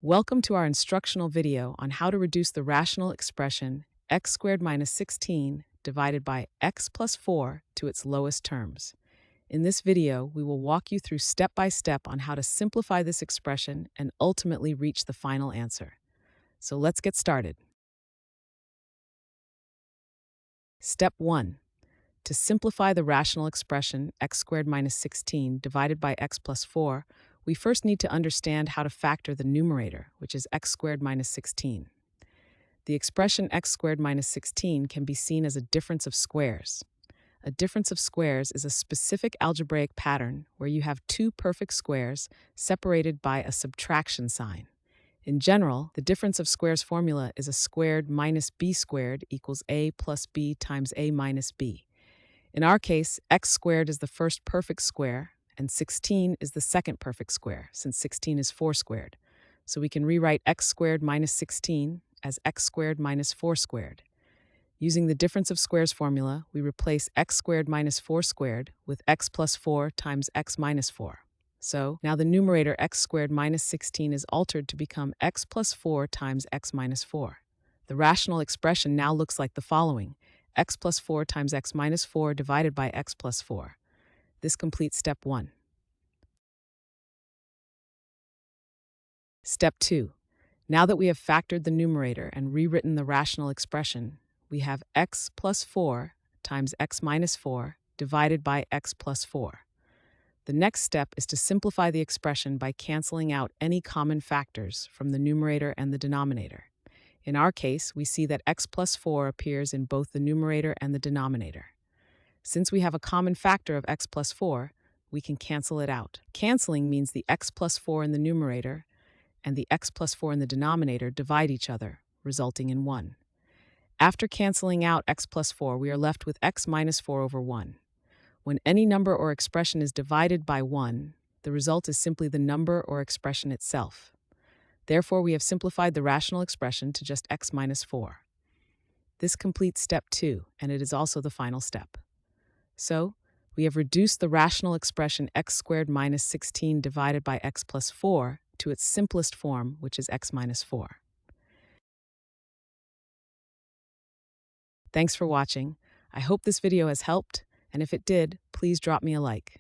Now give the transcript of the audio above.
Welcome to our instructional video on how to reduce the rational expression x squared minus 16 divided by x plus 4 to its lowest terms. In this video, we will walk you through step by step on how to simplify this expression and ultimately reach the final answer. So let's get started. Step 1. To simplify the rational expression x squared minus 16 divided by x plus 4, we first need to understand how to factor the numerator, which is x squared minus 16. The expression x squared minus 16 can be seen as a difference of squares. A difference of squares is a specific algebraic pattern where you have two perfect squares separated by a subtraction sign. In general, the difference of squares formula is a squared minus b squared equals a plus b times a minus b. In our case, x squared is the first perfect square, and 16 is the second perfect square, since 16 is 4 squared. So we can rewrite x squared minus 16 as x squared minus 4 squared. Using the difference of squares formula, we replace x squared minus 4 squared with x plus 4 times x minus 4. So now the numerator x squared minus 16 is altered to become x plus 4 times x minus 4. The rational expression now looks like the following: x plus 4 times x minus 4 divided by x plus 4. This completes step 1. Step 2. Now that we have factored the numerator and rewritten the rational expression, we have x plus 4 times x minus 4 divided by x plus 4. The next step is to simplify the expression by canceling out any common factors from the numerator and the denominator. In our case, we see that x plus 4 appears in both the numerator and the denominator. Since we have a common factor of x plus 4, we can cancel it out. Canceling means the x plus 4 in the numerator and the x plus 4 in the denominator divide each other, resulting in 1. After canceling out x plus 4, we are left with x minus 4 over 1. When any number or expression is divided by 1, the result is simply the number or expression itself. Therefore, we have simplified the rational expression to just x minus 4. This completes step 2, and it is also the final step. So, we have reduced the rational expression x squared minus 16 divided by x plus 4 to its simplest form, which is x minus 4. Thanks for watching. I hope this video has helped, and if it did, please drop me a like.